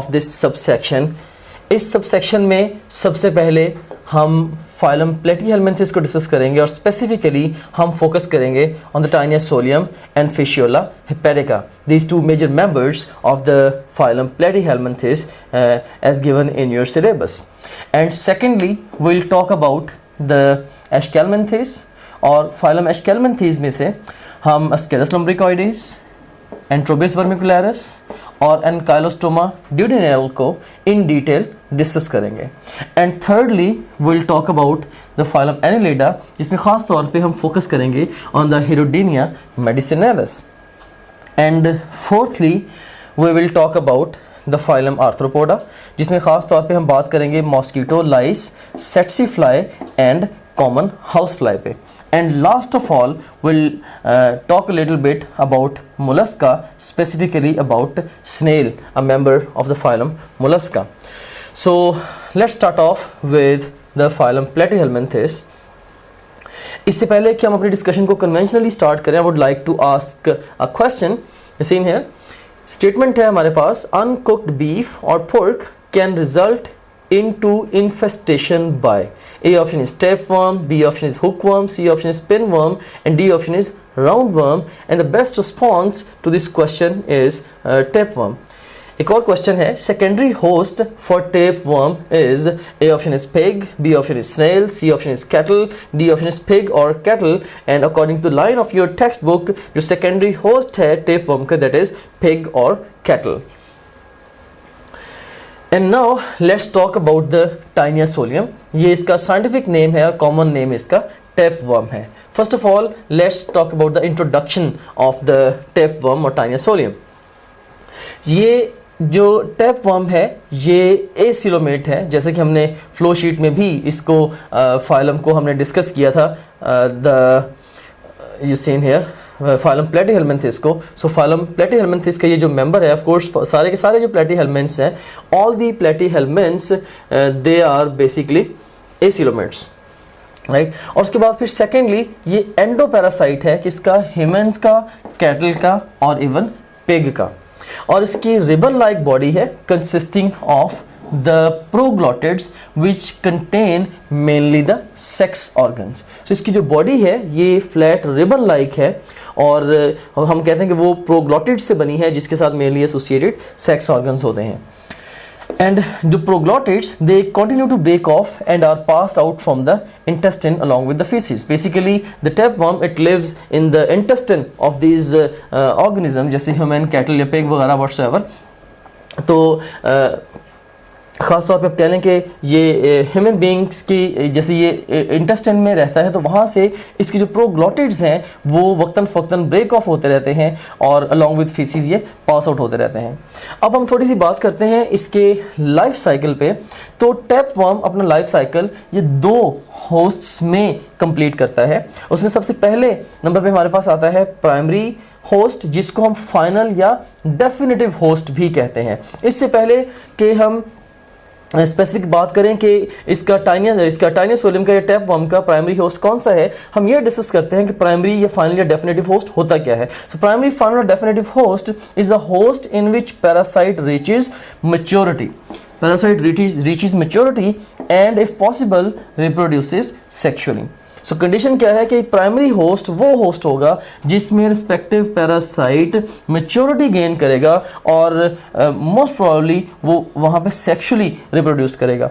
Of this subsection. इस subsection में सबसे पहले हम फाइलम प्लेटीहेल्मिन्थेस को डिस्कस करेंगे और स्पेसिफिकली हम फोकस करेंगे on the Taenia solium and Fasciola hepatica, these two major members of the phylum Platyhelminthes as given in your syllabus. And secondly we'll talk about the Aschelminthes और phylum Aschelminthes में से हम Ascaris lumbricoides, Antrobes vermicularis और Ankylostoma duodenale को in detail discuss करेंगे। And thirdly will talk about the phylum Annelida, जिसमें खास तौर पे हम फोकस करेंगे on the Hirudinea medicinalis. And fourthly we will talk about the phylum Arthropoda, जिसमें खास तौर पे हम बात करेंगे mosquito, lice, tsetse fly and common house fly पे। And last of all we'll talk a little bit about mollusca, specifically about snail, a member of the phylum mollusca. So let's start off with the phylum Platyhelminthes. इससे पहले कि हम अपनी discussion को conventionally start करें, I would like to ask a question. Seen here statement है हमारे पास, uncooked beef or pork can result into infestation by A option is tapeworm, B option is hookworm, C option is pinworm and D option is roundworm, and the best response to this question is tapeworm. एक और question है, secondary host for tapeworm is A option is pig, B option is snail, C option is cattle, D option is pig or cattle, and according to line of your textbook जो secondary host है tapeworm का that is pig or cattle. And now let's talk about the Taenia solium. ये इसका scientific name है और common name इसका tapeworm है. First of all, let's talk about the introduction of the tapeworm और Taenia solium. ये जो tapeworm है ये एसिलोमेट है, जैसे कि हमने फ्लो शीट में भी इसको फाइलम को हमने डिस्कस किया था, you seen here phylum Platyhelminthes को। सो फाइलम प्लेटीहेल्मिन्थेस का ये जो मेंबर है, ऑफ कोर्स सारे के सारे जो प्लेटीहेल्मिन्थ्स हैं, all the platyhelminths they are basically acoelomates, right. और उसके बाद फिर सेकेंडली ये एंडोपैरासाइट है किसका, ह्यूमन्स का, कैटल का और इवन पिग का। और इसकी रिबन लाइक बॉडी है consisting of the proglottids which contain mainly the sex organs. So इसकी जो बॉडी है ये फ्लैट रिबन लाइक है और हम कहते हैं कि वो प्रोग्लॉटिड्स से बनी है जिसके साथ मेनली एसोसिएटेड सेक्स ऑर्गन्स होते हैं। एंड जो proglottids they continue to break off and are passed out from the intestine along with the feces. Basically the tapeworm it lives in the intestine of these organisms जैसे human, cattle या pig वगैरह whatsoever। तो ख़ास तौर पे आप कह लें कि ये ह्यूमन बींग्स की जैसे ये इंटेस्टाइन में रहता है तो वहाँ से इसकी जो प्रोग्लॉटिड्स हैं वो वक्तन फ़क्तन ब्रेक ऑफ होते रहते हैं और अलॉन्ग विद फीसिस ये पास आउट होते रहते हैं। अब हम थोड़ी सी बात करते हैं इसके लाइफ साइकिल पे। तो टैपवर्म अपना लाइफ साइकिल ये 2 होस्ट्स में कंप्लीट करता है। उसमें सबसे पहले नंबर पे हमारे पास आता है प्राइमरी होस्ट, जिसको हम फाइनल या डेफिनेटिव होस्ट भी कहते हैं। इससे पहले कि हम स्पेसिफिक बात करें कि इसका टाइनिया सोलियम का या टैपवर्म का प्राइमरी होस्ट कौन सा है, हम ये डिस्कस करते हैं कि प्राइमरी या फाइनल या डेफिनेटिव होस्ट होता क्या है। सो प्राइमरी, फाइनल और definitive host is a host in which parasite reaches maturity. Parasite reaches maturity and if possible reproduces sexually. So condition क्या है कि प्राइमरी होस्ट वो होस्ट होगा जिसमें रिस्पेक्टिव पैरासाइट मैच्योरिटी गेन करेगा और मोस्ट प्रोबेबली वो वहाँ पे सेक्सुअली रिप्रोड्यूस करेगा।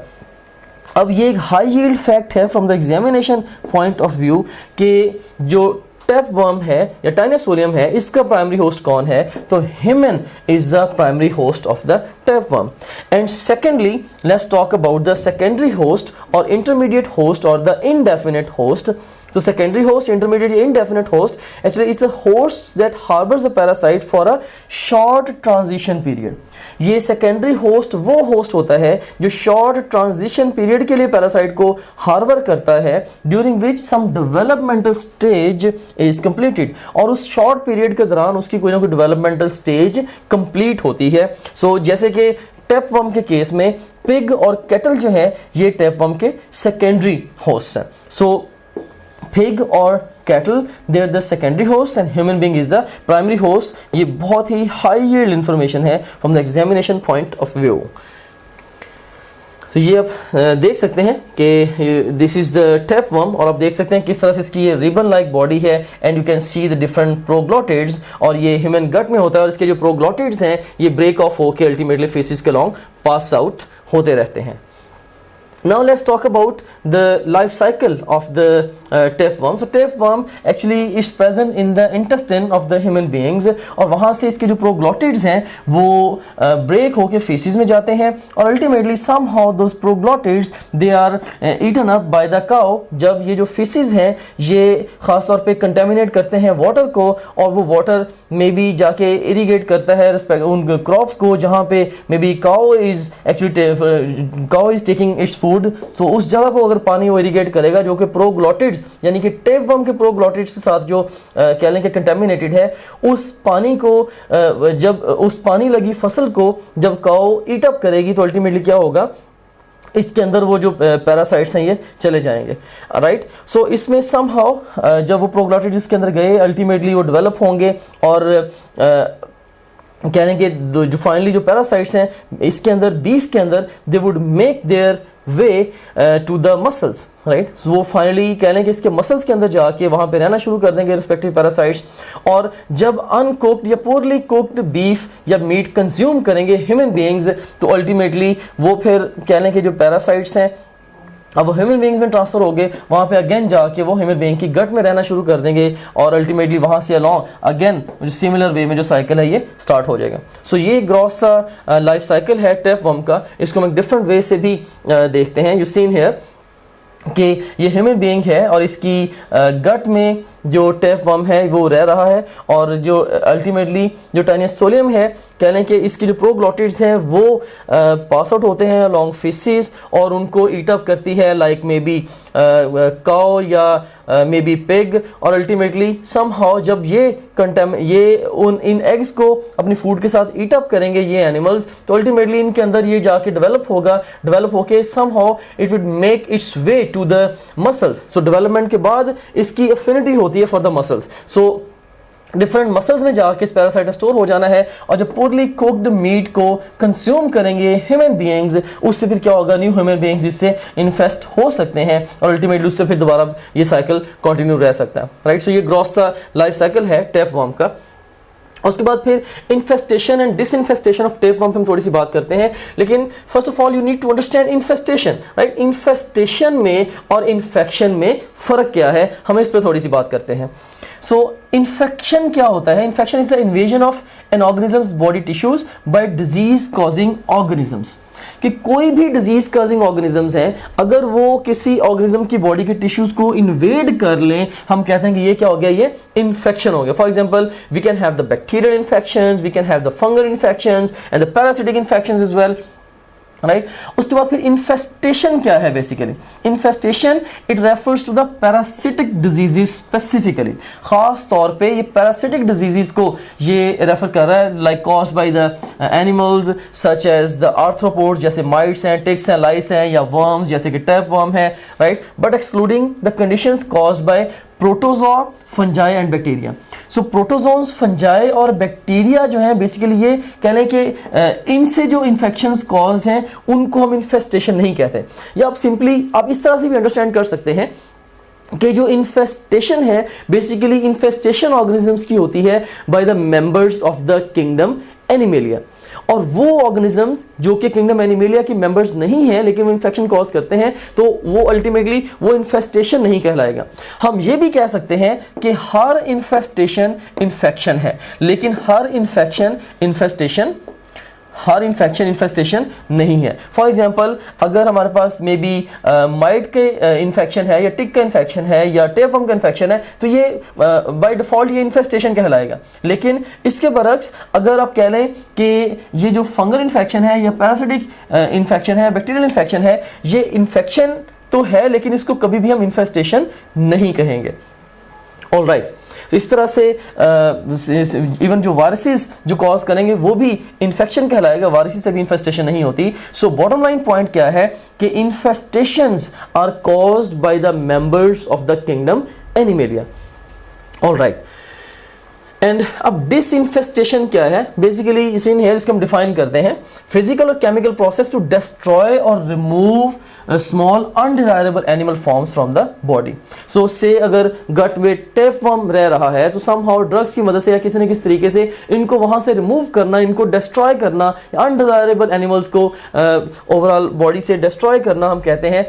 अब ये एक हाई यील्ड फैक्ट है from the examination point of view कि जो टैपवर्म है या टाइनिया सोलियम है इसका प्राइमरी होस्ट कौन है, तो human is the primary host of the tapeworm. And secondly let's talk about the secondary host और इंटरमीडिएट होस्ट और the indefinite host. So secondary host, intermediate, indefinite host, actually it's a host that harbors a parasite for a short transition period. ये secondary host वो host होता है जो short transition period के लिए parasite को harbor करता है, during which some developmental stage is completed. और उस short period के दौरान उसकी कोई ना कोई developmental stage complete होती है। So जैसे कि टैपवर्म के केस में पिग और कैटल जो है ये टैपवर्म के सेकेंडरी होस्ट हैं। सो पिग और cattle they are the secondary host and human being is the primary host. ये बहुत ही हाई यील्ड इंफॉर्मेशन है from the examination point of view. तो ये आप देख सकते हैं कि दिस इज द टैपवर्म, और आप देख सकते हैं किस तरह से इसकी ये रिबन लाइक बॉडी है and you can see the different proglottids, और ये ह्यूमन गट में होता है और इसके जो प्रोग्लोटिड्स हैं ये ब्रेक ऑफ होकर अल्टीमेटली फेसिस के लॉन्ग पास आउट होते रहते हैं। Now let's talk about the life cycle of the tapeworm. So tapeworm actually is present in the intestine of the human beings, और वहाँ से इसके जो प्रोग्लोटिड्स हैं वो ब्रेक होके फेसिस में जाते हैं और ultimately somehow those proglottids they are eaten up by the cow। जब ये जो फेसिस हैं ये ख़ास तौर पे कंटेमिनेट करते हैं वाटर को, और वो वाटर मे बी जाके इरीगेट करता है रिस्पेक्ट उन क्रॉप्स को जहाँ पे may be cow is taking its food. तो उस जगह को अगर पानी वो इरीगेट करेगा जो कि प्रोग्लोटिड्स यानी कि टेपवर्म के प्रोग्लोटिड्स के साथ जो कह लें कि कंटेमिनेटेड है, उस पानी को जब उस पानी लगी फसल को जब काउ ईट अप करेगी तो अल्टीमेटली क्या होगा, इसके अंदर वो जो पैरासाइट्स हैं ये चले जाएंगे। राइट, सो इसमें समहाउ जब वो प्रोग्लोटिड्स इसके अंदर गए अल्टीमेटली वो डेवलप होंगे और कह लें कि जो फाइनली जो पैरासाइट्स हैं इसके अंदर बीफ के अंदर they would make their way to the muscles. Right, so वो फाइनली कह लें कि इसके मसल्स के अंदर जाके वहां पे रहना शुरू कर देंगे रिस्पेक्टिव पैरासाइट्स, और जब अनकुक्ड या पोरली कुक्ड बीफ या मीट कंज्यूम करेंगे ह्यूमन बीइंग्स तो अल्टीमेटली वो फिर कह लें कि जो पैरासाइट्स हैं अब वो ह्यूमन बीइंग्स में ट्रांसफर हो गए, वहाँ पे अगेन जाके वो ह्यूमन बीइंग की गट में रहना शुरू कर देंगे और अल्टीमेटली वहाँ से अलॉन्ग अगेन सिमिलर वे में जो साइकिल है ये स्टार्ट हो जाएगा। सो ये ग्रॉस सा लाइफ साइकिल है टैपवर्म का। इसको हम एक डिफरेंट वे से भी देखते हैं। यू सीन हियर कि ये ह्यूमन बीइंग है और इसकी गट में जो टैपवर्म है वो रह रहा है, और जो अल्टीमेटली जो टाइनियसोलियम है कह लें कि इसकी जो प्रोग्लोटिड्स हैं वो पास आउट होते हैं अलोंग फेसिस और उनको ईट अप करती है लाइक मे बी काउ या मे बी पिग, और अल्टीमेटली समहाउ जब ये इन एग्स को अपनी फूड के साथ ईट अप करेंगे ये एनिमल्स तो अल्टीमेटली इनके अंदर ये जाके डेवलप होगा, डेवलप होके somehow it would make its way to the muscles. So development के बाद इसकी एफिनिटी होती है for the muscles, so different muscles में जाके इस पैरासाइट में स्टोर हो जाना है, और जब पोरली कुक्ड मीट को कंज्यूम करेंगे ह्यूमन बीइंग्स उससे फिर क्या होगा, न्यू ह्यूमन बीइंग्स इससे इन्फेस्ट हो सकते हैं और अल्टीमेटली उससे फिर दोबारा ये साइकिल कंटिन्यू रह सकता है। राइट, सो ये ग्रॉस सा लाइफ साइकिल है टैपवर्म का। उसके बाद फिर infestation and disinfestation of tapeworm पे हम थोड़ी सी बात करते हैं, लेकिन first of all you need to understand infestation. Right, infestation में और इन्फेक्शन में फर्क क्या है, हम इस पे थोड़ी सी बात करते हैं। सो इन्फेक्शन क्या होता है? Infection is the invasion of an organisms body tissues by disease causing organisms. कि कोई भी डिजीज कॉजिंग ऑर्गेनिजम्स हैं अगर वो किसी ऑर्गेनिज्म की बॉडी के टिश्यूज को इन्वेड कर लें हम कहते हैं कि ये क्या हो गया, ये इन्फेक्शन हो गया। For example we can have the bacterial infections, we can have the fungal infections and the parasitic infections as well. Right, उसके बाद फिर इन्फेस्टेशन क्या है? Basically infestation it refers to the parasitic diseases specifically, खास तौर पे ये parasitic diseases को ये रेफर कर रहा है like caused by the animals such as the arthropods जैसे माइट्स हैं, टिक्स हैं, लाइस हैं, या वर्म्स जैसे कि टैपवर्म है। Right, but excluding the conditions caused by protozoa, fungi and bacteria. So protozoans, fungi और बैक्टीरिया जो है बेसिकली ये कह लें कि इनसे जो इन्फेक्शंस कॉज हैं उनको हम इन्फेस्टेशन नहीं कहते, या आप सिंपली आप इस तरह से भी अंडरस्टैंड कर सकते हैं कि जो इन्फेस्टेशन है बेसिकली इन्फेस्टेशन ऑर्गेनिजम्स की होती है bye the members of the kingdom animalia, और वो ऑर्गेनिजम्स जो कि किंगडम एनिमेलिया के मेंबर्स नहीं है लेकिन वो इन्फेक्शन कॉज करते हैं तो वो अल्टीमेटली वो इन्फेस्टेशन नहीं कहलाएगा। हम ये भी कह सकते हैं कि हर इन्फेस्टेशन इन्फेक्शन है, लेकिन हर इन्फेक्शन इन्फेस्टेशन नहीं है। फॉर एग्जाम्पल अगर हमारे पास मे बी माइट के इन्फेक्शन है या टिक का इन्फेक्शन है या टैपवर्म का इन्फेक्शन है तो ये बाय डिफॉल्ट ये इन्फेस्टेशन कहलाएगा, लेकिन इसके बरक्स अगर आप कह लें कि ये जो फंगल इन्फेक्शन है या पैरासिटिक इन्फेक्शन है, बैक्टीरियल इन्फेक्शन है, ये इन्फेक्शन तो है लेकिन इसको कभी भी हम इन्फेस्टेशन नहीं कहेंगे। ऑलराइट, तो इस तरह से इवन जो वायरसेस जो कॉज करेंगे वो भी इन्फेक्शन कहलाएगा, वायरसेस से भी इन्फेस्टेशन नहीं होती। सो बॉटम लाइन पॉइंट क्या है कि infestations are caused by the members of the kingdom Animalia. All right, and अब डिसइंफेस्टेशन क्या है? बेसिकली इसे इन हेयर इसको हम डिफाइन करते हैं, फिजिकल और केमिकल प्रोसेस टू डिस्ट्रॉय और remove small undesirable animal forms from the body. So say अगर गट में टेपवर्म रह रहा है तो समहाउ ड्रग्स की मदद से या किसी न किसी तरीके से इनको वहां से रिमूव करना, इनको डिस्ट्रॉय करना, अनडिजायरेबल एनिमल्स को ओवरऑल बॉडी से डिस्ट्रॉय करना हम कहते हैं,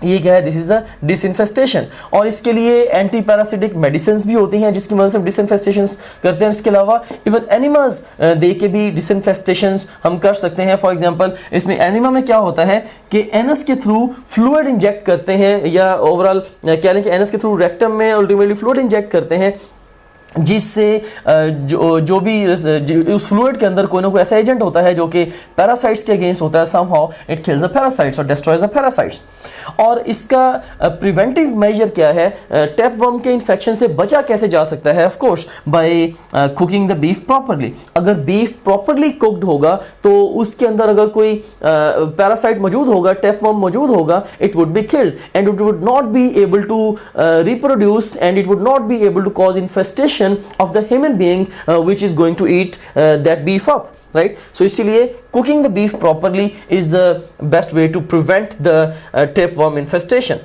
ये क्या है? This is the disinfestation. और इसके लिए एंटी पैरासिटिक मेडिसिन भी होती हैं जिसकी मदद से हम डिसइंफेस्टेशन करते हैं। इसके अलावा इवन एनिमल्स दे के भी डिसइंफेस्टेशन हम कर सकते हैं। फॉर एग्जांपल इसमें एनिमा में क्या होता है कि एनस के थ्रू फ्लूइड इंजेक्ट करते हैं, या ओवरऑल कह लें कि एनस के थ्रू रेक्टम में अल्टीमेटली फ्लूइड इंजेक्ट करते हैं, जिससे जो भी उस फ्लूइड के अंदर कोई ना कोई ऐसा एजेंट होता है जो कि पैरासाइट्स के अगेंस्ट होता है, somehow it kills the parasites और डिस्ट्रॉयज द पैरासाइट्स। और इसका प्रिवेंटिव मेजर क्या है? टेपवर्म के इन्फेक्शन से बचा कैसे जा सकता है? Of course by cooking the beef properly. अगर बीफ प्रॉपरली कुक्ड होगा तो उसके अंदर अगर कोई पैरासाइट मौजूद होगा, टेपवर्म मौजूद होगा, it would be killed and it would not be able to reproduce and it would not be able to cause infestation of the human being which is going to eat that beef up, right? So इसीलिए cooking the beef properly is the best way to prevent the tapeworm infestation.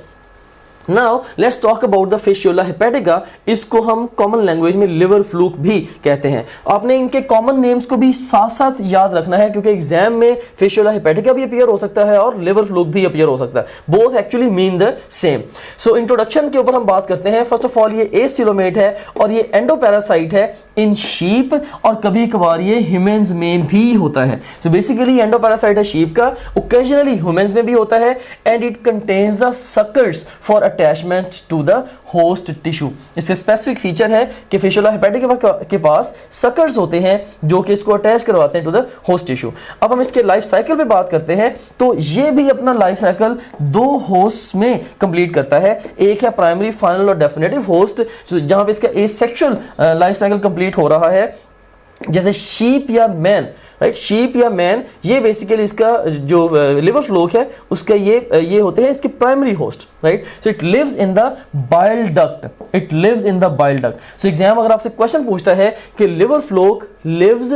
Now let's talk about the Fasciola hepatica. इसको हम common language में liver fluke भी कहते हैं। आपने इनके common names को भी साथ साथ याद रखना है क्योंकि एग्जाम में Fasciola hepatica भी अपीयर हो सकता है और लिवर फ्लूक भी अपीयर हो सकता है। Both actually mean the same. So introduction के ऊपर हम बात करते हैं। फर्स्ट ऑफ ऑल ये एसिलोमेट है और ये एंडोपैरासाइट है इन शीप और कभी कभार ये ह्यूमंस में भी होता है। सो बेसिकली एंडोपैरासाइट है शीप का, ओकेजनली ह्यूमंस में भी होता है and it contains the suckers for attachment to the host tissue. इसका स्पेसिफिक फीचर है कि Fasciola hepatica के पास सकर्स होते हैं जो कि इसको अटैच करवाते हैं टू द होस्ट टिश्यू। अब हम इसके लाइफ साइकिल पे बात करते हैं तो ये भी अपना लाइफ साइकिल दो होस्ट में कंप्लीट करता है। एक है प्राइमरी, फाइनल और डेफिनेटिव होस्ट, जहां पे इसका एसेक्सुअल लाइफ साइकिल कंप्लीट हो रहा है। जैसे शीप या मैन, राइट, शीप या मैन, ये बेसिकली इसका जो लिवर फ्लूक है उसका ये होते हैं इसके primary host, right. So it lives in the bile duct, it lives in the bile duct. सो एग्जाम अगर आपसे क्वेश्चन पूछता है कि liver fluke lives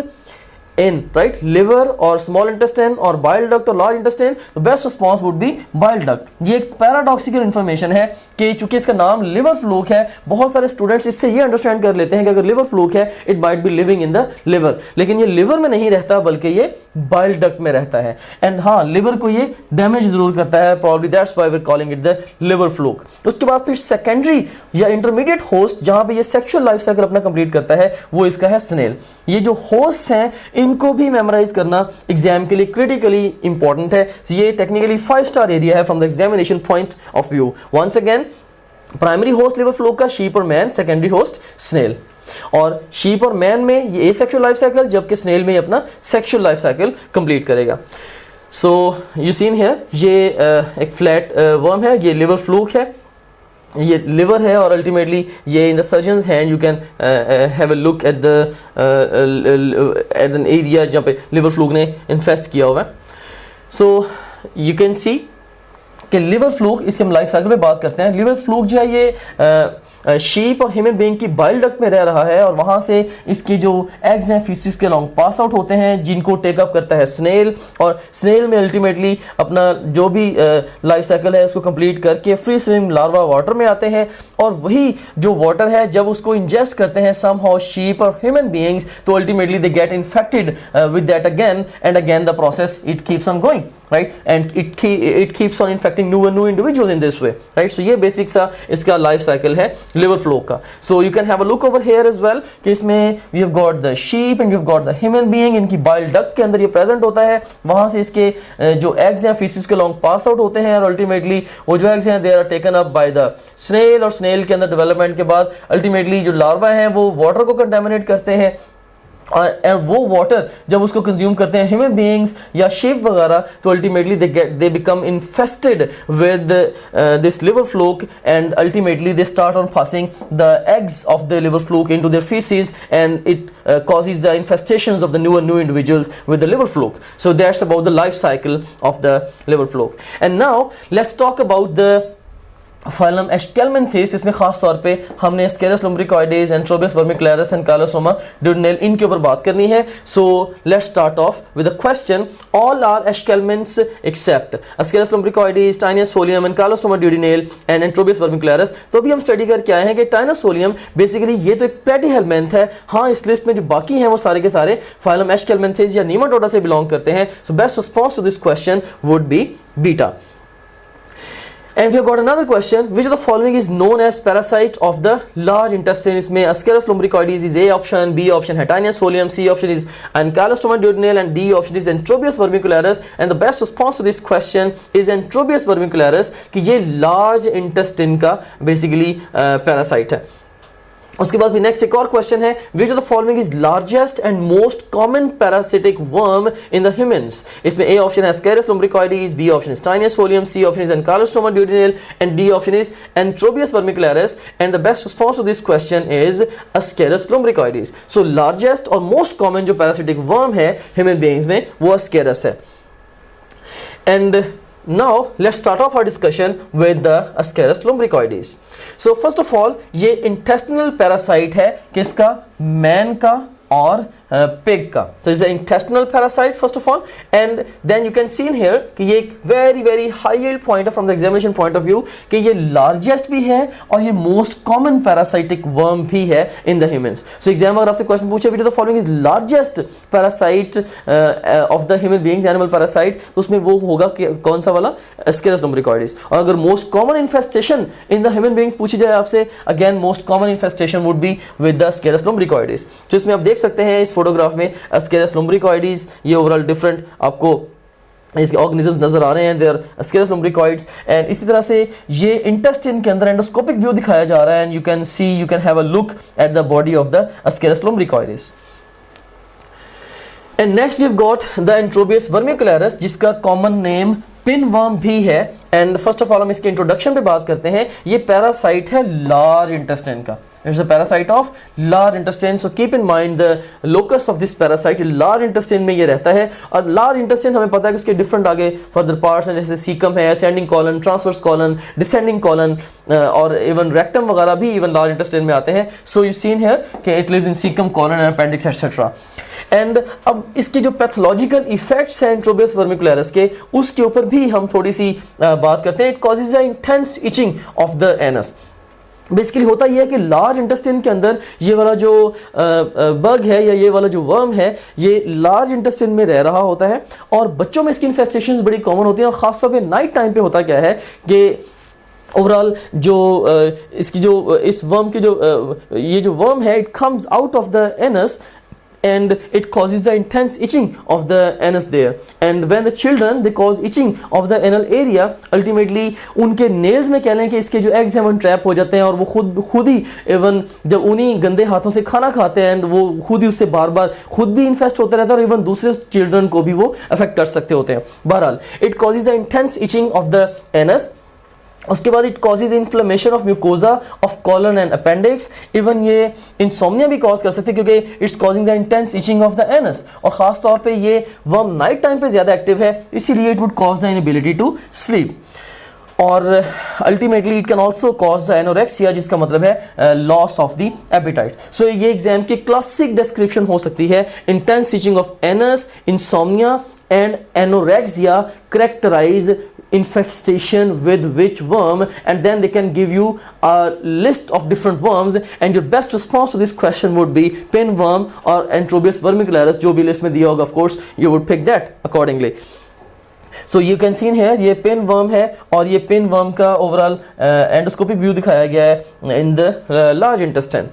in, right, liver or small intestine or bile duct or large intestine, the best response would be bile duct. ये एक paradoxical information है कि चूंकि इसका नाम लिवर फ्लूक है, बहुत सारे स्टूडेंट्स इससे ये अंडरस्टैंड कर लेते हैं कि अगर लिवर फ्लूक है it might be living in the liver, लेकिन ये लिवर में नहीं रहता बल्कि ये बाइल डक्ट में रहता है। एंड हाँ, लिवर को ये डैमेज जरूर करता है, probably that's why we are calling it the liver fluke. उसके बाद फिर सेकेंडरी या इंटरमीडिएट होस्ट जहां पे ये सेक्सुअल लाइफ साइकिल अपना कंप्लीट करता है वो इसका है स्नेल। ये जो होस्ट हैं इनको भी मेमोराइज करना एग्जाम के लिए क्रिटिकली इंपॉर्टेंट है। ये टेक्निकली 5 स्टार एरिया है from the examination point of view. Once again, primary host liver fluke का शीप और मैन, सेकेंडरी होस्ट स्नेल। और शीप और मैन में ये एसेक्सुअल लाइफ साइकिल, जबकि स्नेल में अपना सेक्सुअल लाइफ साइकिल कंप्लीट करेगा। सो यू सीन हियर, ये एक फ्लैट वर्म है, ये लिवर फ्लूक है, ये लिवर है और अल्टीमेटली ये in the surgeons hand you can have a look at the an area जहाँ पे लिवर फ्लूक ने इन्फेस्ट किया हुआ है। सो यू कैन सी कि लिवर फ्लूक, इसके हम लाइफ साइकिल पे बात करते हैं। लिवर फ्लूक जो है ये शीप और ह्यूमन बीइंग की बाइल डक्ट में रह रहा है और वहां से इसके जो एग्स हैं फीसिस के लॉन्ग पास आउट होते हैं जिनको टेकअप करता है स्नेल, और स्नेल में अल्टीमेटली अपना जो भी लाइफ साइकिल है उसको कंप्लीट करके फ्री स्विमिंग लार्वा वाटर में आते हैं, और वही जो वाटर है जब उसको इंजेस्ट करते हैं समहाउ शीप और ह्यूमन बीइंग्स तो ultimately they get infected with that again and again the process it keeps on going, right, and it keeps on infecting new individuals in this way, right. So ये basic सा इसका life cycle है liver flow का. So you can have a look over here as well कि इसमें we have got the sheep and you've got the human being, इनकी bile duct के अंदर ये present होता है, वहाँ से इसके जो eggs हैं feces के long pass out होते हैं और ultimately वो जो eggs हैं they are taken up by the snail, और snail के अंदर development के बाद ultimately जो larvae हैं वो water को contaminate करते हैं, और वो वाटर जब उसको कंज्यूम करते हैं ह्यूमन बीइंग्स या शीप वगैरह तो ultimately they become infested with this liver fluke and ultimately they start on passing the eggs of the liver fluke into their faeces and it causes the infestations of the new individuals with the liver fluke. So that's about the life cycle of the liver fluke. And now let's talk about the phylum Aschelminthes, इसमें खास तौर पे हमने स्केरस लुम्ब्रिकॉइडेस, एंट्रोबियस वर्मिकुलरिस and Ancylostoma ड्यूडेनेल इनके ऊपर बात करनी है. So let's start off with the question. All are aschelminths except Ascaris lumbricoides, Taenia solium and Ancylostoma duodenale and Enterobius vermicularis. तो अभी हम स्टडी करके आए हैं कि टाइनस सोलियम बेसिकली ये तो एक प्लेटीहेल्मिन्थ है. हाँ, इस लिस्ट में जो बाकी हैं वो सारे के सारे फाइलम एस्केलमेंथिस या नीमाटोडा से बिलोंग करते हैं. So best response to this question would be beta. And we have got another question. Which of the following is known as parasite of the large intestine? इसमें Ascaris lumbricoides is A option, B option है Tinea solium, C option is Ankylostoma duodenale and D option is Enterobius vermicularis. And the best response to this question is Enterobius vermicularis कि ये large intestine का basically parasite है. उसके बाद भी next एक और क्वेश्चन है. Which of the following is largest and most common parasitic worm in the humans? इसमें ए ऑप्शन है Ascaris lumbricoides, B option is Tinea solium, C option is Ankylostoma duodenale and D option is Enterobius vermicularis. And the best response to this question is Ascaris lumbricoides. So largest और most common जो parasitic worm है human beings में वो Ascaris है. And now let's start off our discussion with the Ascaris lumbricoides. So first of all ये intestinal parasite है किसका? Man का और पिग का. तो is intestinal parasite first of all. And then you can see in here कि ये एक very very high yield point from the examination point of view कि ये लार्जेस्ट भी है और ये मोस्ट कॉमन पैरासाइटिक वर्म भी है इन द ह्यूमंस. सो एग्जाम अगर आपसे क्वेश्चन पूछे विच of the following is largest parasite of the human beings, animal parasite, तो उसमें वो होगा कौन सा वाला? Ascaris lumbricoides. और अगर most common infestation in the human beings पूछी जाए आपसे, again most common infestation would be with the Ascaris lumbricoides. तो इसमें आप देख सकते हैं इस फोटोग्राफ में Ascaris lumbricoides, ये ओवरऑल डिफरेंट आपको इसके ऑर्गेनिजम्स नजर आ रहे हैं. There Ascaris lumbricoides. एंड इसी तरह से ये इंटेस्टाइन के अंदर एंडोस्कोपिक व्यू दिखाया जा रहा है. And you can have a look at the body of the Ascaris lumbricoides. And next we have got the Enterobius vermicularis जिसका कॉमन नेम पिनवर्म भी है. एंड फर्स्ट ऑफ ऑल हम इसके इंट्रोडक्शन पे बात करते हैं. ये पैरासाइट है लार्ज इंटेस्टाइन का. It's a parasite of large intestine. So keep in mind the locus of this parasite large intestine में ये रहता है. और लार्ज इंटेस्टाइन हमें पता है कि उसके डिफरेंट आगे फर्दर पार्ट्स हैं, जैसे सीकम है, ascending colon, transverse colon, descending colon और इवन रेक्टम वगैरह भी इवन लार्ज इंटेस्टाइन में आते हैं. सो यू सीन हियर कि it lives in caecum, colon and appendix etcetera. And अब इसके जो पैथोलॉजिकल इफेक्ट्स हैं Enterobius vermicularis के, उसके ऊपर भी हम थोड़ी सी बात करते हैं. It causes a intense itching of the anus. Basically होता यह है कि लार्ज इंटेस्टाइन के अंदर ये वाला जो बग है या ये वाला जो वर्म है ये लार्ज इंटेस्टाइन में रह रहा होता है. और बच्चों में इसकी इन्फेस्टेशंस बड़ी कॉमन होती हैं. और खासतौर पे नाइट टाइम पे होता क्या है कि ओवरऑल जो इसकी जो इस वर्म की जो ये जो वर्म है it comes out of the anus and it causes the intense itching of the anus there. And when the children they cause itching of the anal area, ultimately उनके nails में कह लें कि इसके जो eggs हैं वो trap हो जाते हैं और वो खुद ही even जब उन्हीं गंदे हाथों से खाना खाते हैं and वो खुद ही उससे बार बार खुद भी इन्फेस्ट होते रहता है और इवन दूसरे चिल्ड्रन को भी वो अफेक्ट कर सकते होते हैं. बहरहाल it causes the intense itching of the anus. उसके बाद it causes inflammation of mucosa of colon and appendix. Even ये इंसोम्निया भी कॉज कर सकते हैं क्योंकि it's causing the intense itching of the anus. और खास तौर पे ये वर्म नाइट टाइम पे ज्यादा एक्टिव है, इसीलिए it would cause the inability to sleep. और ultimately it can also cause the anorexia जिसका मतलब है loss of the appetite. So ये एग्जाम की क्लासिक डिस्क्रिप्शन हो सकती है. Intense itching of anus, insomnia and anorexia characterize infestation with which worm, and then they can give you a list of different worms, and your best response to this question would be pinworm or Enterobius vermicularis. जो भी list में दिया होगा of course you would pick that accordingly. So you can see in here ये pinworm है और ये pinworm का overall endoscopic view दिखाया गया है in the large intestine.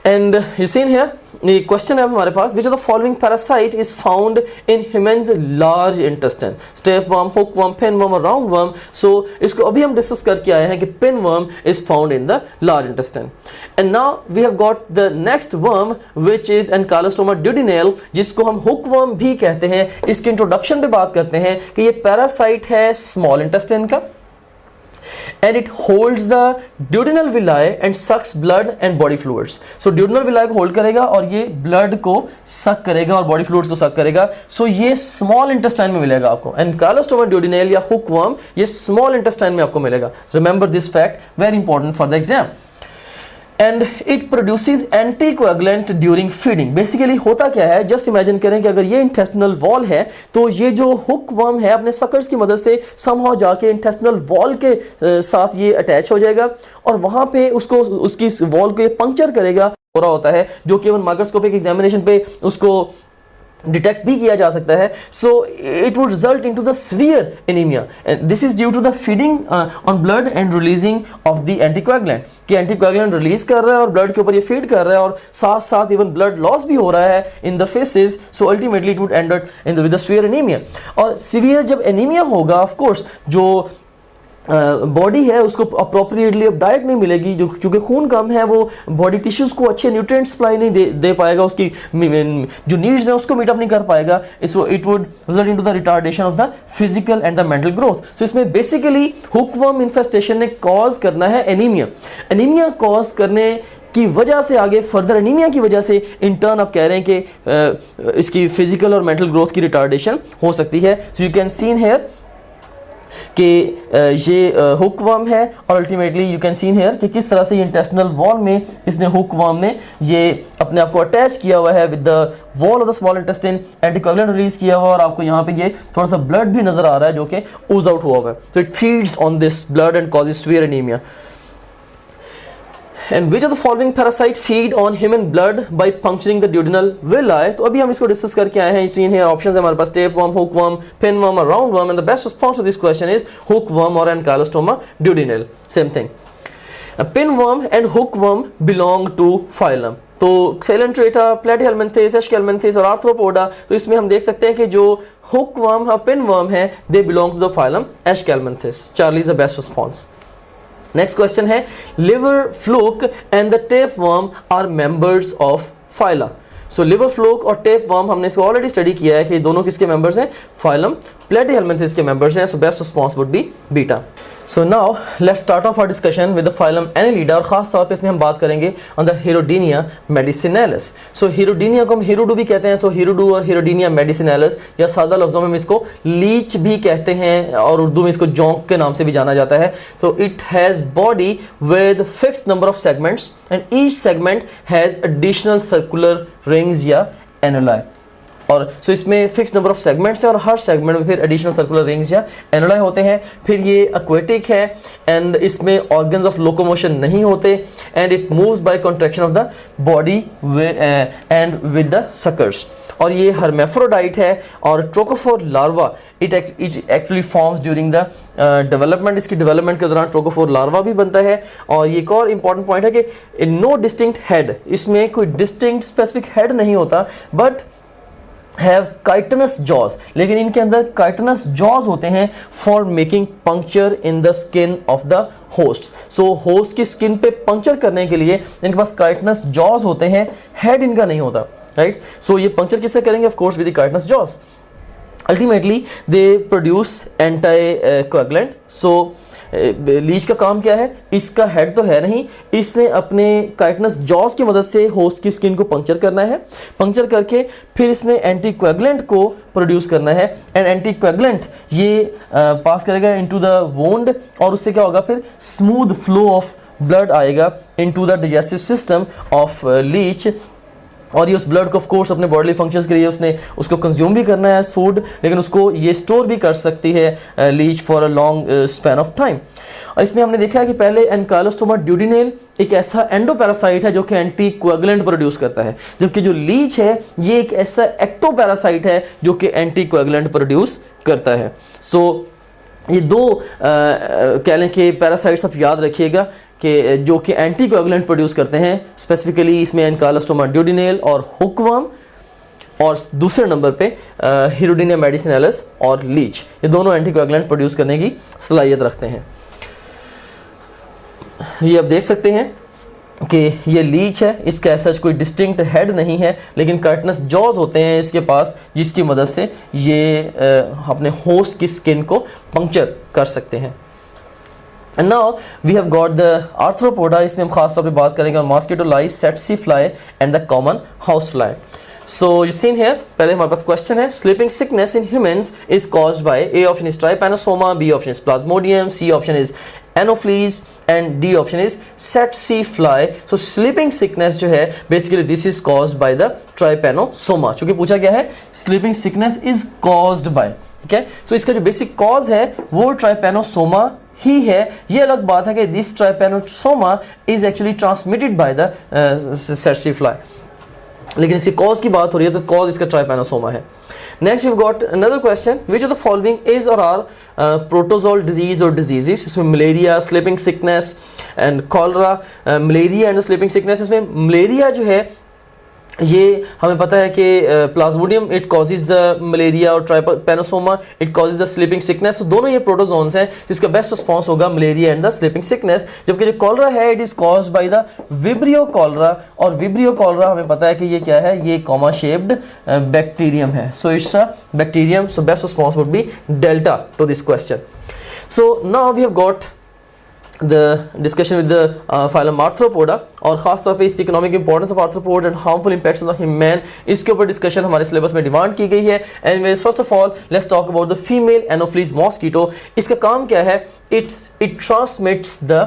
And you see in here ये क्वेश्चन है हमारे पास, which of the following parasite is found in humans large intestine? Tapeworm, hookworm, pinworm और roundworm. So इसको अभी हम डिस्कस करके आए हैं कि pinworm is found in the large intestine. And now we have got the next worm which is Ankylostoma duodenale जिसको हम hookworm भी कहते हैं. इसके इंट्रोडक्शन पे बात करते हैं कि ये पैरासाइट है स्मॉल इंटेस्टाइन का. and it holds the duodenal villi and sucks blood and body fluids. So duodenal villi को होल्ड करेगा और ये ब्लड को सक करेगा और बॉडी फ्लूइड्स को सक करेगा. सो ये स्मॉल इंटेस्टाइन में मिलेगा आपको. एनकाइलोस्टोमा ड्यूडेनल या हुकवर्म ये स्मॉल इंटेस्टाइन में आपको मिलेगा. Remember this fact, very important for the exam. And it produces anticoagulant during feeding. Basically होता क्या है, जस्ट इमेजिन करें कि अगर ये इंटेस्टिनल वॉल है तो ये जो हुकवर्म है अपने सकर्स की मदद से समहाउ जाके इंटेस्टिनल वॉल के साथ ये अटैच हो जाएगा और वहां पे उसको उसकी वॉल को ये पंक्चर करेगा. हो रहा होता है जो केवल माइक्रोस्कोपिक एग्जामिनेशन पे उसको डिटेक्ट भी किया जा सकता है. So it would result into the severe anaemia. This is due to the feeding on blood and releasing of the anticoagulant. कि एंटीकोएगुलेंट रिलीज कर रहा है और ब्लड के ऊपर ये फीड कर रहा है और साथ साथ इवन ब्लड लॉस भी हो रहा है in the faces. So ultimately it would and in with the severe anaemia. और सीवियर जब एनीमिया होगा, ऑफ कोर्स जो बॉडी है उसको अप्रोप्रिएटली अब डाइट नहीं मिलेगी, जो चूंकि खून कम है वो बॉडी टिश्यूज को अच्छे न्यूट्रिएंट सप्लाई नहीं दे पाएगा, उसकी जो नीड्स है उसको मीट अप नहीं कर पाएगा. So it would result into the retardation of the physical and the mental growth. So इसमें बेसिकली हुकवर्म इन्फेस्टेशन ने कॉज करना है एनीमिया. एनीमिया कॉज करने की वजह से आगे फर्दर एनीमिया की वजह से इन टर्न आप कह रहे हैं कि इसकी फिजिकल और मेंटल ग्रोथ की रिटार्डेशन हो सकती है. So you can seen here कि ये हुकवर्म है और ultimately you can seen here कि किस तरह से ये इंटेस्टिनल वॉल में इसने हुकवर्म ने ये अपने आप को अटैच किया हुआ है with the wall of the small intestine. Anticoagulant release किया हुआ और आपको यहाँ पे ये थोड़ा सा ब्लड भी नजर आ रहा है जो कि ooze आउट हुआ है. तो it feeds on this blood and causes severe anaemia. And which of the following parasites feed on human blood by puncturing the duodenal villi? तो अभी हम इसको डिस्कस करके आए हैं. सीन है ऑप्शंस है हमारे पास tapeworm, hookworm, pinworm और roundworm, and the best response to this question is hookworm or ankylostoma duodenal. Same thing. Pinworm and hookworm belong to phylum. तो Coelenterata, Platyhelminthes, Eschelminthes और Arthropoda. तो इसमें हम देख सकते हैं कि जो hookworm और pinworm है they belong to the phylum Eschelminthes. Charlie is the best response. Next question है liver fluke and the tapeworm are members of phyla. So liver fluke और टेपवर्म हमने इसको ऑलरेडी स्टडी किया है कि दोनों किसके मेंबर्स हैं, फाइलम प्लेटीहेल्मिन्थेस के मेंबर्स हैं. So best response would be beta. So now let's start off our discussion with the phylum Annelida और खास तौर पे इसमें हम बात करेंगे ऑन द हिरोडीनिया मेडिसिनेलिस. सो हिरोडीनिया को हम हिरोडू भी कहते हैं. सो हिरोडू और हिरोडीनिया मेडिसिनेलिस या सादा लफ्जों में हम इसको लीच भी कहते हैं और उर्दू में इसको जोंक के नाम से भी जाना जाता है. So it has body with fixed number of segments and each segment has additional circular rings या एनुलाई. और सो इसमें फिक्स नंबर ऑफ सेगमेंट्स है और हर सेगमेंट में फिर एडिशनल सर्कुलर रिंग्स या एनुलाई होते हैं. फिर ये एक्वेटिक है एंड इसमें ऑर्गन्स ऑफ लोकोमोशन नहीं होते and it moves bye contraction of the body and with the suckers. और ये हर्मेफ्रोडाइट है और trochophore larva it actually forms during the development. इसकी डेवलपमेंट के दौरान ट्रोकोफोर लार्वा भी बनता है. और ये एक और इंपॉर्टेंट पॉइंट है कि नो डिस्टिंक्ट हेड, इसमें कोई डिस्टिंक्ट स्पेसिफिक हेड नहीं होता बट हैव काइटनस जॉज. लेकिन इनके अंदर काइटनस जॉज होते हैं for making puncture in the skin of the host. So host की स्किन पे पंक्चर करने के लिए इनके पास काइटनस जॉज होते हैं, हेड इनका नहीं होता. राइट. सो ये पंक्चर किससे करेंगे, of course with the chitinous jaws. Ultimately they produce anticoagulant. So leech का काम क्या है, इसका हेड तो है नहीं, इसने अपने काइटनस जॉज की मदद से होस्ट की स्किन को पंक्चर करना है. पंक्चर करके फिर इसने एंटीकोएगुलेंट को प्रोड्यूस करना है एंड एंटीकोएगुलेंट ये पास करेगा इनटू द वुंड और उससे क्या होगा, फिर स्मूथ फ्लो ऑफ ब्लड आएगा into the digestive system of leech. और ये उस ब्लड को ऑफ कोर्स अपने बॉडीली फंक्शंस के लिए उसने उसको कंज्यूम भी करना है एज फूड, लेकिन उसको ये स्टोर भी कर सकती है leech for a long span of time. और इसमें हमने देखा है कि पहले एनकाइलोस्टोमा ड्यूडेनल एक ऐसा एंडोपैरासाइट है जो कि एंटीकोएगुलेंट प्रोड्यूस करता है, जबकि जो लीच है ये एक ऐसा एक्टोपैरासाइट है जो कि एंटीकोएगुलेंट प्रोड्यूस करता है. सो ये दो कह लें कि पैरासाइट्स आप याद रखिएगा कि जो कि एंटीकोएगुलेंट प्रोड्यूस करते हैं. स्पेसिफिकली इसमें एनकाइलोस्टोमा ड्यूडेनल और हुकवर्म और दूसरे नंबर पे हिरोडीनिया मेडिसिनेलिस और लीच, ये दोनों एंटीकोएगुलेंट प्रोड्यूस करने की सलाहियत रखते हैं. ये आप देख सकते हैं कि ये लीच है, इसका ऐसा कोई डिस्टिंक्ट हेड नहीं है, लेकिन काइटनस जॉज होते हैं इसके पास जिसकी मदद से ये अपने होस्ट की स्किन को पंक्चर कर सकते हैं. And now we have got the Arthropoda, इसमें हम खास तौर पे बात करेंगे on mosquito, lice, tsetse fly and the common house fly. So you seen here, पहले हमारे पास क्वेश्चन है, sleeping sickness in humans is caused by, A option is trypanosoma, B option is plasmodium, C option is anopheles and D option is tsetse fly. So sleeping sickness जो है basically this is caused by the trypanosoma. चूंकि पूछा गया है sleeping sickness is caused by, ठीक है, so इसका जो बेसिक कॉज है वो trypanosoma ही है. ये अलग बात है कि this trypanosoma is actually transmitted by the tsetse fly, लेकिन इसकी कॉज की बात हो रही है तो कॉज इसका trypanosoma है. Next we got another question, which of the following is or are protozoal disease or diseases. इसमें malaria, sleeping sickness and cholera. Malaria and sleeping sickness, इसमें मलेरिया जो है ये हमें पता है कि Plasmodium it causes the malaria और Trypanosoma it causes the sleeping sickness. दोनों ये प्रोटोजोन्स हैं जिसका बेस्ट रिस्पॉन्स होगा malaria and the sleeping sickness. जबकि जो कॉलरा है it is caused by the vibrio cholera, और विब्रियो कॉलरा हमें पता है कि ये क्या है, ये कॉमा शेप्ड बैक्टीरियम है. So it's a bacterium. So best response would be delta to this question. So now we have got the discussion with the phylum Arthropoda, और खास तौर पे इसकी economic importance of arthropod and harmful impacts on the human, इसके ऊपर discussion हमारे syllabus में demand की गई है. Anyways first of all let's talk about the female Anopheles mosquito. इसका काम क्या है, इट ट्रांसमिट्स द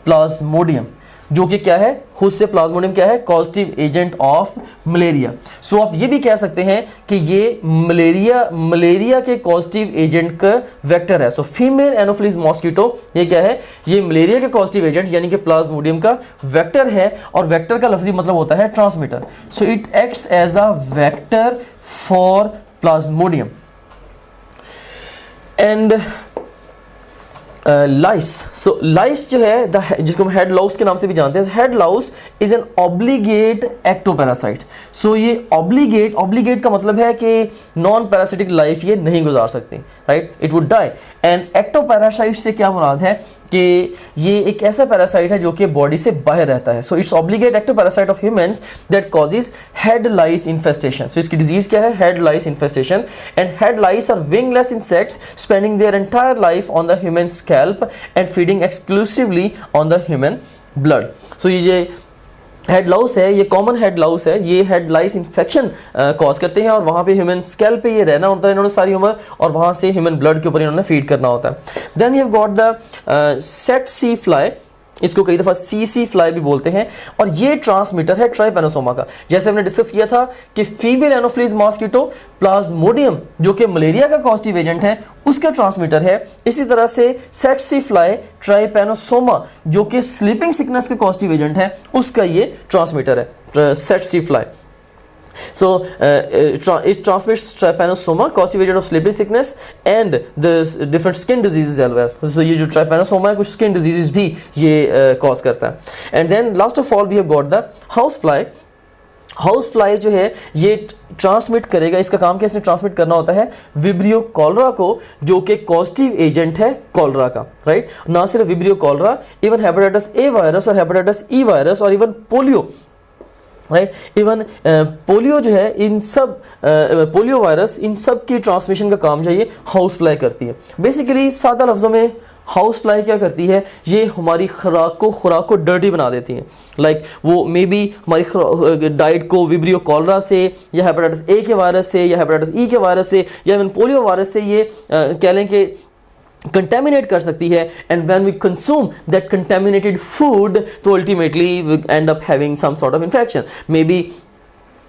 प्लाज्मोडियम, जो कि क्या है, खुद से प्लाज्मोडियम क्या है, कॉजेटिव एजेंट ऑफ मलेरिया. सो आप ये भी कह सकते हैं कि ये मलेरिया के कॉजेटिव एजेंट का वेक्टर है. सो फीमेल एनोफ्लीज मॉस्किटो ये क्या है, ये मलेरिया के कॉजेटिव एजेंट यानी कि प्लाज्मोडियम का वेक्टर है, और वेक्टर का लफ्जी मतलब होता है transmitter. So it acts as a vector for Plasmodium. And lice, so lice जो है जिसको हम हेड लाउस के नाम से भी जानते हैं, head louse is an obligate ectoparasite. So ये ऑब्लिगेट का मतलब है कि नॉन पैरासिटिक लाइफ ये नहीं गुजार सकती, right, it would die. And ectoparasite से क्या मुराद है कि ये एक ऐसा पैरासाइट है जो कि बॉडी से बाहर रहता है. So it's obligate ectoparasite of humans that causes head lice infestation. So इसकी डिजीज क्या है, head lice infestation. And head lice are wingless insects spending their entire life on the human scalp and feeding exclusively on the human blood. So ये head Laue's है, ये common head Laue's है, ये head लाइस infection cause करते हैं, और वहां पे ह्यूमन स्कैल्प पे ये रहना होता है इन्होंने सारी उम्र, और वहां से ह्यूमन ब्लड के ऊपर इन्होंने फीड करना होता है. Then you have got the tsetse fly, इसको कई दफा सीसी फ्लाई भी बोलते हैं, और ये ट्रांसमीटर है ट्राइपैनोसोमा का. जैसे हमने डिस्कस किया था कि फीमेल एनोफ्लीज मॉस्किटो प्लाज्मोडियम जो कि मलेरिया का कॉजेटिव एजेंट है उसका ट्रांसमीटर है. इसी तरह से tsetse फ्लाई ट्राइपैनोसोमा जो कि स्लीपिंग सिकनेस का कॉजेटिव एजेंट है उसका ये ट्रांसमीटर है, tsetse fly. So it transmits trypanosoma, causative agent of sleeping sickness and the different skin diseases as well. So ये जो trypanosoma है कुछ skin diseases भी ये cause करता है. And then last of all we have got the house fly. House fly जो है ये ट्रांसमिट करेगा, इसका काम क्या, इसने ट्रांसमिट करना होता है विब्रियो कॉलरा को जो कि कॉजेटिव एजेंट है कॉलरा का, राइट. ना सिर्फ vibrio cholera, even hepatitis A virus और हेपेटाइटिस ई वायरस और even polio, right, even polio जो है, इन सब पोलियो वायरस, इन सब की ट्रांसमिशन का काम जो है ये हाउस फ्लाई करती है. बेसिकली सादा लफ्जों में हाउस फ्लाई क्या करती है, ये हमारी खुराक को डर्टी बना देती है. लाइक वो मे बी हमारी डाइट को विब्रियो कॉलरा से या हेपेटाइटिस ए के वायरस से या हेपेटाइटिस ई के वायरस से या इवन पोलियो वायरस से ये कह लें कि contaminate कर सकती है. and when we consume that contaminated food तो ultimately we end up having some sort of infection. maybe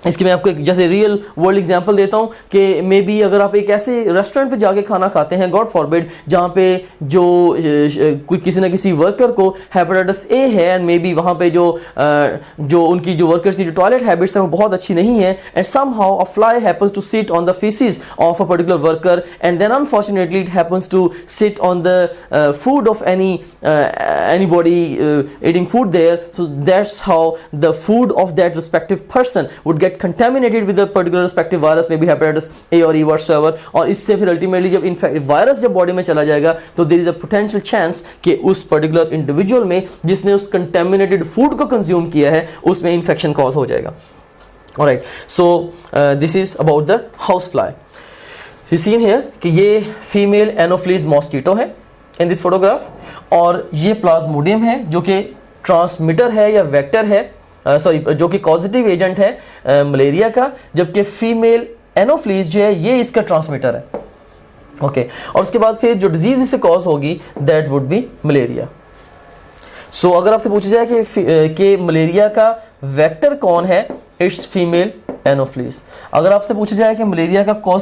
इसकी मैं आपको एक जैसे रियल वर्ल्ड एग्जांपल देता हूँ कि मे बी अगर आप एक ऐसे रेस्टोरेंट पे जाके खाना खाते हैं, गॉड फॉरबिड, जहाँ पे जो कोई किसी ना किसी वर्कर को हेपेटाइटिस ए है एंड मे बी वहाँ पे जो उनकी जो वर्कर्स की जो टॉयलेट हैबिट्स हैं वो बहुत अच्छी नहीं है, and somehow a fly happens to sit on the faeces of a particular worker and then unfortunately it happens to sit on the food of anybody eating food there. So that's how the food of that respective person would get contaminated with a particular respective virus, maybe hepatitis A or E whatsoever. और इससे फिर ultimately जब virus जब body में चला जाएगा तो there is a potential chance कि उस पर्टिकुलर इंडिविजुअल में जिसने उस कंटेमिनेटेड फूड को कंज्यूम किया है उसमें इन्फेक्शन कॉज हो जाएगा. Alright, so this is about the house fly. You seen here कि ये फीमेल एनोफ्लीज मॉस्किटो है इन दिस फोटोग्राफ। और ये प्लाज्मोडियम है जो कि ट्रांसमिटर है या वेक्टर है, सॉरी जो कि कॉजेटिव एजेंट है मलेरिया का, जबकि फीमेल एनोफ्लीज जो है ये इसका ट्रांसमिटर है। ओके और उसके बाद फिर जो डिजीज इससे कॉज होगी दैट वुड बी मलेरिया। सो अगर आपसे पूछा जाए कि मलेरिया का वेक्टर कौन है, इट्स फीमेल एनोफ्लीज। अगर आपसे पूछा जाए कि मलेरिया का कॉज